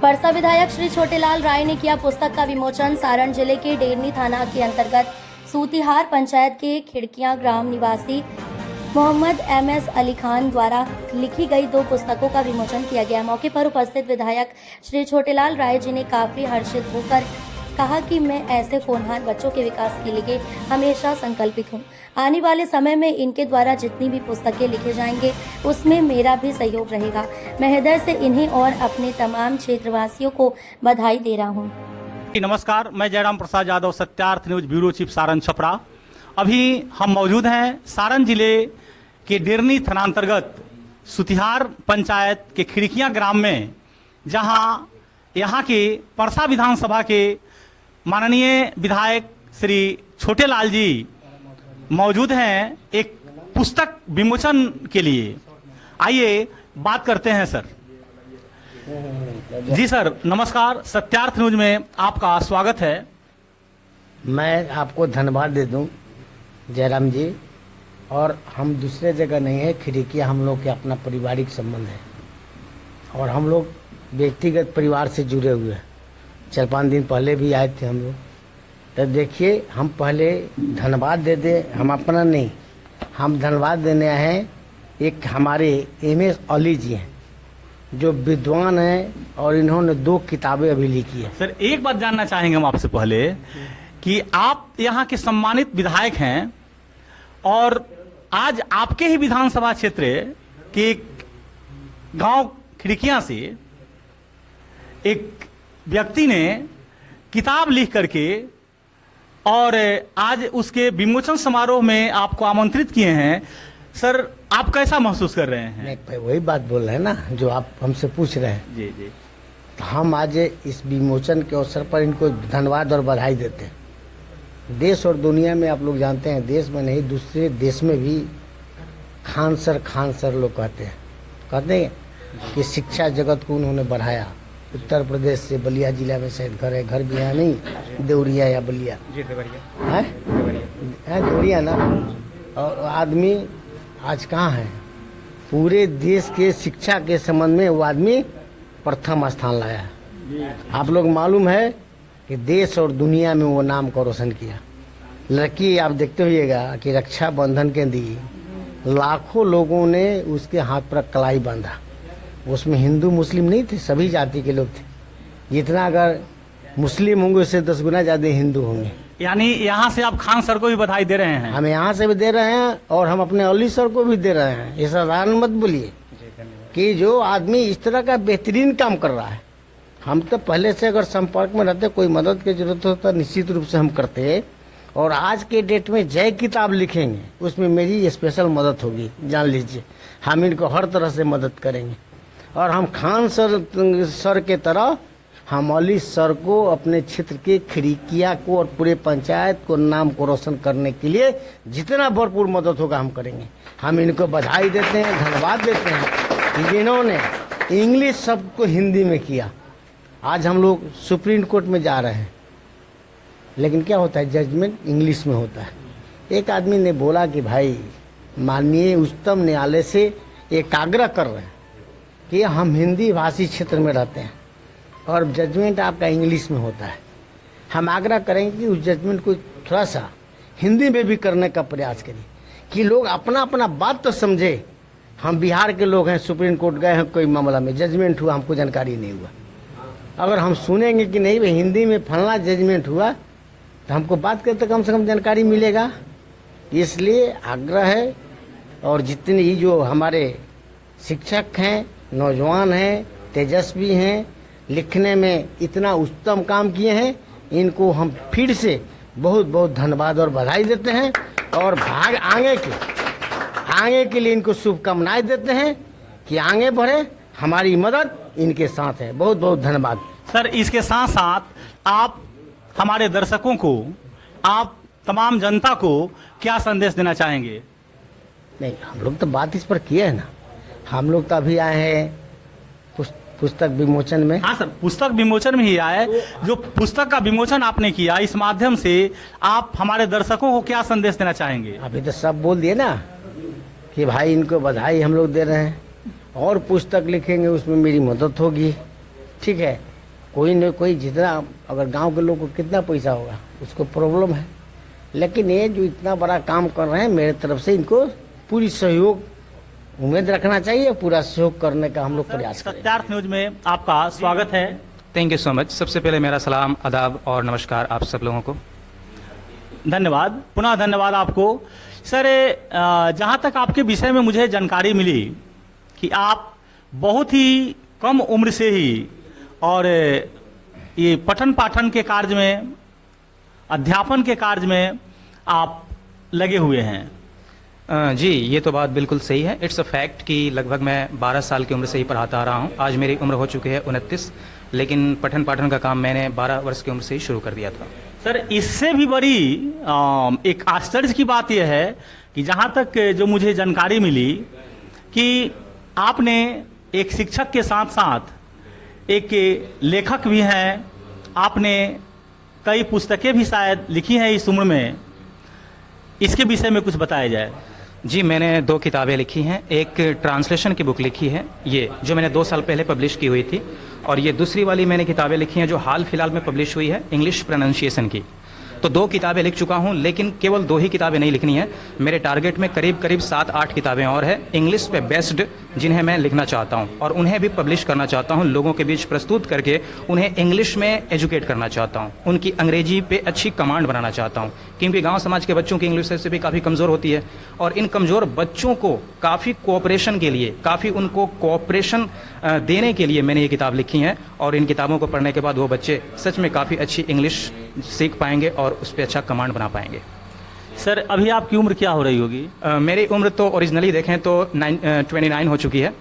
परसा विधायक श्री छोटेलाल राय ने किया पुस्तक का विमोचन। सारण जिले के डेरनी थाना के अंतर्गत सूतिहार पंचायत के खिड़कियां ग्राम निवासी मोहम्मद एम.एस. अली खान द्वारा लिखी गई 2 पुस्तकों का विमोचन किया गया। मौके पर उपस्थित विधायक श्री छोटेलाल राय जी ने काफी हर्षित होकर कहा कि मैं ऐसे होनहार बच्चों के विकास के लिए हमेशा संकल्पित हूँ। आने वाले समय में इनके द्वारा जितनी भी पुस्तकें लिखे जाएंगे उसमें मेरा भी सहयोग रहेगा। मैं हृदय से इन्हें और अपने तमाम क्षेत्रवासियों को बधाई दे रहा हूँ। नमस्कार, मैं Jairam Prasad Yadav, Satyarth news bureau chief Saran Chhapra. अभी हम मौजूद हैं सारण जिले के डेरनी थानांतर्गत सुतिहार पंचायत के खिड़कियां ग्राम में, जहां यहां के परसा विधानसभा के माननीय विधायक श्री छोटेलाल जी मौजूद हैं एक पुस्तक विमोचन के लिए। आइए बात करते हैं सर। जी सर, नमस्कार, सत्यार्थ न्यूज में आपका स्वागत है। मैं आपको धन्यवाद दे दूं जयराम जी। और हम दूसरे जगह नहीं है, खिड़कियाँ हम लोग के अपना पारिवारिक संबंध है और हम लोग व्यक्तिगत परिवार से जुड़े हुए हैं। 4-5 दिन पहले भी आए थे हम लोग। तो देखिए, हम पहले धन्यवाद दे दें, हम अपना नहीं, हम धन्यवाद देने आए हैं एक हमारे एम.एस. अली जी हैं जो विद्वान हैं और इन्होंने 2 किताबें अभी लिखी है। सर, एक बात जानना चाहेंगे हम आपसे पहले कि आप यहाँ के सम्मानित विधायक हैं और आज आपके ही विधानसभा क्षेत्र के गांव खिड़कियां से एक व्यक्ति ने किताब लिख करके और आज उसके विमोचन समारोह में आपको आमंत्रित किए हैं। सर, आप कैसा महसूस कर रहे हैं? नहीं, वही बात बोल रहे हैं ना जो आप हमसे पूछ रहे हैं। जी जी। तो हम आज इस विमोचन के अवसर पर इनको धन्यवाद और बधाई देते हैं। देश और दुनिया में आप लोग जानते हैं, देश में नहीं दूसरे देश में भी खान सर लोग कहते हैं कि शिक्षा जगत को उन्होंने बढ़ाया। उत्तर प्रदेश से बलिया जिला में शायद घर है, घर भी यहाँ नहीं, देवरिया या बलिया है, देवरिया ना। और आदमी आज कहाँ है, पूरे देश के शिक्षा के संबंध में वो आदमी प्रथम स्थान लाया है। आप लोग मालूम है कि देश और दुनिया में वो नाम को रोशन किया। लड़की आप देखते होइएगा कि रक्षाबंधन के दिन लाखों लोगों ने उसके हाथ पर कलाई बांधा। उसमें हिंदू मुस्लिम नहीं थे, सभी जाति के लोग थे। जितना अगर मुस्लिम होंगे उससे 10 गुना ज़्यादा हिंदू होंगे। यानी यहाँ से आप खान सर को भी बधाई दे रहे हैं? हम यहाँ से भी दे रहे हैं और हम अपने अली सर को भी दे रहे हैं। ये साधारण मत बोलिए कि जो आदमी इस तरह का बेहतरीन काम कर रहा है। हम तो पहले से अगर संपर्क में रहते, कोई मदद की जरूरत होता निश्चित रूप से हम करते। और आज के डेट में जय किताब लिखेंगे उसमें मेरी स्पेशल मदद होगी, जान लीजिए। हम इनको हर तरह से मदद करेंगे और हम खान सर के तरह हम अली सर को अपने क्षेत्र के खिड़किया को और पूरे पंचायत को नाम को रोशन करने के लिए जितना भरपूर मदद होगा हम करेंगे। हम इनको बधाई देते हैं, धन्यवाद देते हैं कि जिन्होंने इंग्लिश शब्द को हिंदी में किया। आज हम लोग सुप्रीम कोर्ट में जा रहे हैं, लेकिन क्या होता है, जजमेंट इंग्लिश में होता है। एक आदमी ने बोला कि भाई माननीय उच्चतम न्यायालय से एक आग्रह कर रहे हैं कि हम हिंदी भाषी क्षेत्र में रहते हैं और जजमेंट आपका इंग्लिश में होता है। हम आग्रह करेंगे कि उस जजमेंट को थोड़ा सा हिंदी में भी करने का प्रयास करें कि लोग अपना अपना बात तो समझे। हम बिहार के लोग हैं, सुप्रीम कोर्ट गए हैं, कोई मामला में जजमेंट हुआ, हमको जानकारी नहीं हुआ। अगर हम सुनेंगे कि नहीं भाई हिंदी में फलना जजमेंट हुआ तो हमको बात करते कम से कम जानकारी मिलेगा। इसलिए आग्रह है। और जितने ही जो हमारे शिक्षक हैं, नौजवान हैं, तेजस्वी हैं, लिखने में इतना उत्तम काम किए हैं, इनको हम फिर से बहुत बहुत धन्यवाद और बधाई देते हैं और आगे के लिए इनको शुभकामनाएं देते हैं कि आगे बढ़े। हमारी मदद इनके साथ है। बहुत बहुत धन्यवाद सर। इसके साथ साथ आप हमारे दर्शकों को, आप तमाम जनता को क्या संदेश देना चाहेंगे? नहीं, हम लोग तो बात इस पर किए हैं ना। हम लोग तो अभी आए हैं पुस्तक विमोचन में। हाँ सर, पुस्तक विमोचन में ही आए। जो पुस्तक का विमोचन आपने किया, इस माध्यम से आप हमारे दर्शकों को क्या संदेश देना चाहेंगे? अभी तो सब बोल दिए ना कि भाई इनको बधाई हम लोग दे रहे हैं और पुस्तक लिखेंगे उसमें मेरी मदद होगी। ठीक है। कोई न कोई जितना, अगर गांव के लोग को कितना पैसा होगा उसको प्रॉब्लम है, लेकिन ये जो इतना बड़ा काम कर रहे हैं, मेरे तरफ से इनको पूरी सहयोग उम्मीद रखना चाहिए, पूरा सहयोग करने का हम लोग प्रयास करें। सत्यार्थ न्यूज में आपका स्वागत है। Thank you so much. सबसे पहले मेरा सलाम, आदाब और नमस्कार आप सब लोगों को। धन्यवाद, पुनः धन्यवाद आपको। सर, जहाँ तक आपके विषय में मुझे जानकारी मिली कि आप बहुत ही कम उम्र से ही और ये पठन पाठन के कार्य में, अध्यापन के कार्य में आप लगे हुए हैं। जी, ये तो बात बिल्कुल सही है। इट्स अ फैक्ट कि लगभग मैं 12 साल की उम्र से ही पढ़ाता आ रहा हूँ। आज मेरी उम्र हो चुकी है 29, लेकिन पठन पाठन का काम मैंने 12 वर्ष की उम्र से ही शुरू कर दिया था। सर, इससे भी बड़ी एक आश्चर्य की बात यह है कि जहाँ तक जो मुझे जानकारी मिली कि आपने एक शिक्षक के साथ साथ एक लेखक भी हैं, आपने कई पुस्तकें भी शायद लिखी हैं इस उम्र में। इसके विषय में कुछ बताया जाए। जी, मैंने 2 किताबें लिखी हैं। एक ट्रांसलेशन की बुक लिखी है, ये जो मैंने 2 साल पहले पब्लिश की हुई थी, और ये दूसरी वाली मैंने किताबें लिखी हैं जो हाल फिलहाल में पब्लिश हुई है, इंग्लिश प्रोनाउंसिएशन की। तो 2 किताबें लिख चुका हूँ, लेकिन केवल 2 ही किताबें नहीं लिखनी है। मेरे टारगेट में करीब करीब 7-8 किताबें और है इंग्लिश पे बेस्ड, जिन्हें मैं लिखना चाहता हूँ और उन्हें भी पब्लिश करना चाहता हूँ, लोगों के बीच प्रस्तुत करके उन्हें इंग्लिश में एजुकेट करना चाहता हूँ, उनकी अंग्रेजी पे अच्छी कमांड बनाना चाहता हूँ, क्योंकि गाँव समाज के बच्चों की इंग्लिश से भी काफ़ी कमज़ोर होती है, और इन कमज़ोर बच्चों को काफ़ी कोऑपरेशन के लिए, काफ़ी उनको कोऑपरेशन देने के लिए मैंने ये किताब लिखी है। और इन किताबों को पढ़ने के बाद वो बच्चे सच में काफ़ी अच्छी इंग्लिश सीख पाएंगे और उस पर अच्छा कमांड बना पाएंगे। सर, अभी आपकी उम्र क्या हो रही होगी? मेरी उम्र तो ओरिजिनली देखें तो 29 हो चुकी है,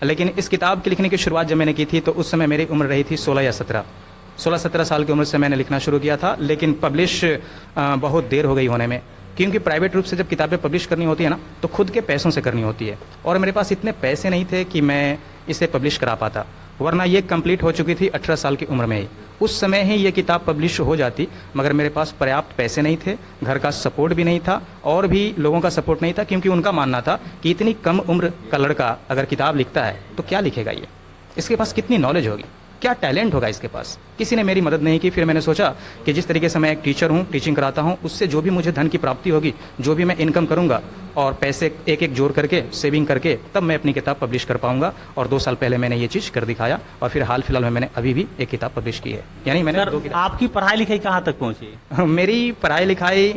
लेकिन इस किताब की लिखने की शुरुआत जब मैंने की थी तो उस समय मेरी उम्र रही थी 16 या 17 साल की उम्र से मैंने लिखना शुरू किया था। लेकिन पब्लिश बहुत देर हो गई होने में, क्योंकि प्राइवेट रूप से जब किताबें पब्लिश करनी होती है ना, तो खुद के पैसों से करनी होती है, और मेरे पास इतने पैसे नहीं थे कि मैं इसे पब्लिश करा पाता, वरना ये कंप्लीट हो चुकी थी 18 साल की उम्र में ही। उस समय ही ये किताब पब्लिश हो जाती, मगर मेरे पास पर्याप्त पैसे नहीं थे, घर का सपोर्ट भी नहीं था, और भी लोगों का सपोर्ट नहीं था, क्योंकि उनका मानना था कि इतनी कम उम्र का लड़का अगर किताब लिखता है तो क्या लिखेगा ये, इसके पास कितनी नॉलेज होगी, क्या टैलेंट होगा इसके पास। किसी ने मेरी मदद नहीं की। फिर मैंने सोचा कि जिस तरीके से मैं एक टीचर हूँ, टीचिंग कराता हूँ, उससे जो भी मुझे धन की प्राप्ति होगी, जो भी मैं इनकम करूँगा और पैसे एक एक जोड़ करके, सेविंग करके, तब मैं अपनी किताब पब्लिश कर पाऊंगा। और 2 साल पहले मैंने ये चीज़ कर दिखाया, और फिर हाल फिलहाल में मैंने अभी भी एक किताब पब्लिश की है। यानी मैंने सर, 2 किताब। आपकी पढ़ाई लिखाई कहाँ तक पहुँची? मेरी पढ़ाई लिखाई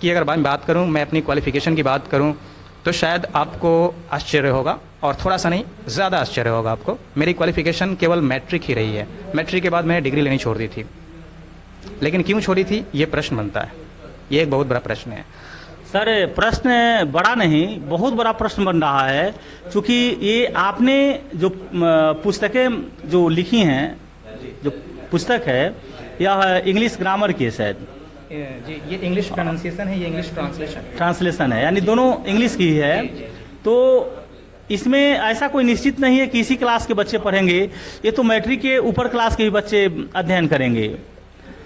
की अगर मैं बात करूँ, मैं अपनी क्वालिफिकेशन की बात करूँ, तो शायद आपको आश्चर्य होगा, और थोड़ा सा नहीं, ज़्यादा आश्चर्य होगा आपको। मेरी क्वालिफिकेशन केवल मैट्रिक ही रही है। मैट्रिक के बाद मैंने डिग्री लेनी छोड़ दी थी। लेकिन क्यों छोड़ी थी, ये प्रश्न बनता है। ये एक बहुत बड़ा प्रश्न है। सर, प्रश्न बड़ा नहीं, बहुत बड़ा प्रश्न बन रहा है, क्योंकि ये आपने जो पुस्तकें जो लिखी हैं, जो पुस्तक है यह इंग्लिश ग्रामर की है शायद। जी, ये इंग्लिश प्रोनाउंसिएशन है, ये इंग्लिश ट्रांसलेशन है, यानी दोनों इंग्लिश की ही है। तो इसमें ऐसा कोई निश्चित नहीं है कि इसी क्लास के बच्चे पढ़ेंगे, ये तो मैट्रिक के ऊपर क्लास के भी बच्चे अध्ययन करेंगे।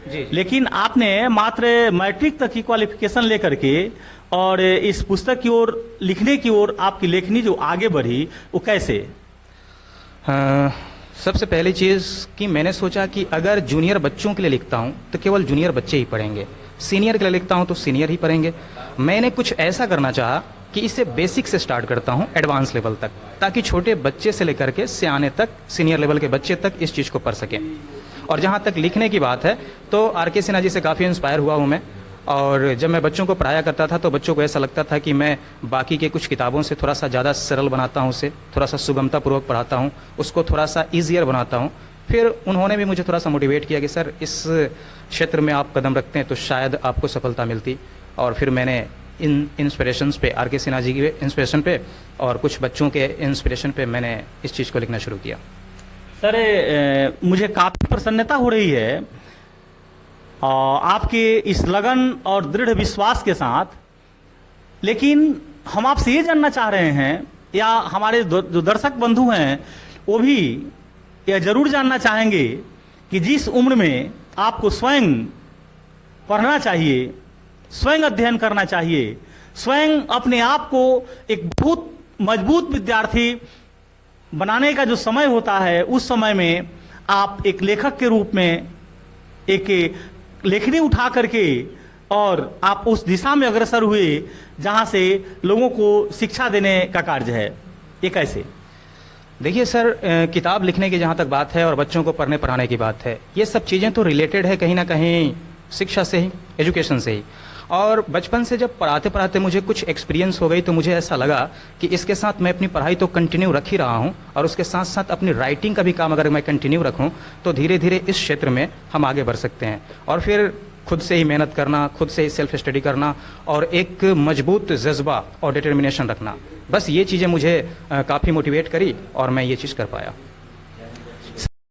जी। लेकिन आपने मात्र मैट्रिक तक की क्वालिफिकेशन लेकर के और इस पुस्तक की ओर, लिखने की ओर आपकी लेखनी जो आगे बढ़ी, वो कैसे? सबसे पहली चीज़ कि मैंने सोचा कि अगर जूनियर बच्चों के लिए लिखता हूँ तो केवल जूनियर बच्चे ही पढ़ेंगे, सीनियर के लिए लिखता हूँ तो सीनियर ही पढ़ेंगे। मैंने कुछ ऐसा करना चाहा कि इसे बेसिक से स्टार्ट करता हूँ एडवांस लेवल तक, ताकि छोटे बच्चे से लेकर के सियाने तक, सीनियर लेवल के बच्चे तक इस चीज़ को पढ़ सकें। और जहाँ तक लिखने की बात है तो आर.के. सिन्हा जी से काफ़ी इंस्पायर हुआ हूँ मैं। और जब मैं बच्चों को पढ़ाया करता था तो बच्चों को ऐसा लगता था कि मैं बाकी के कुछ किताबों से थोड़ा सा ज़्यादा सरल बनाता हूँ उसे, थोड़ा सा सुगमतापूर्वक पढ़ाता हूँ, उसको थोड़ा सा ईजियर बनाता हूँ। फिर उन्होंने भी मुझे थोड़ा सा मोटिवेट किया कि सर, इस क्षेत्र में आप कदम रखते हैं तो शायद आपको सफलता मिलती। और फिर मैंने इन इंस्पिरेशंस पे, आर.के. सिन्हा जी के इंस्पिरेशन पे और कुछ बच्चों के इंस्पिरेशन पे मैंने इस चीज़ को लिखना शुरू किया। सर, मुझे काफ़ी प्रसन्नता हो रही है आपके इस लगन और दृढ़ विश्वास के साथ, लेकिन हम आपसे ये जानना चाह रहे हैं, या हमारे जो दर्शक बंधु हैं वो भी यह जरूर जानना चाहेंगे कि जिस उम्र में आपको स्वयं पढ़ना चाहिए, स्वयं अध्ययन करना चाहिए, स्वयं अपने आप को एक बहुत मजबूत विद्यार्थी बनाने का जो समय होता है, उस समय में आप एक लेखक के रूप में एक लेखनी उठा करके और आप उस दिशा में अग्रसर हुए जहां से लोगों को शिक्षा देने का कार्य है, ये कैसे? देखिए सर, किताब लिखने की जहाँ तक बात है और बच्चों को पढ़ने पढ़ाने की बात है, ये सब चीज़ें तो रिलेटेड है कहीं ना कहीं शिक्षा से ही, एजुकेशन से ही। और बचपन से जब पढ़ाते पढ़ाते मुझे कुछ एक्सपीरियंस हो गई तो मुझे ऐसा लगा कि इसके साथ मैं अपनी पढ़ाई तो कंटिन्यू रख ही रहा हूँ और उसके साथ साथ अपनी राइटिंग का भी काम अगर मैं कंटिन्यू रखूँ तो धीरे धीरे इस क्षेत्र में हम आगे बढ़ सकते हैं। और फिर खुद से ही मेहनत करना, खुद से ही सेल्फ स्टडी करना और एक मजबूत जज्बा और डिटर्मिनेशन रखना, बस ये चीज़ें मुझे काफ़ी मोटिवेट करी और मैं ये चीज़ कर पाया।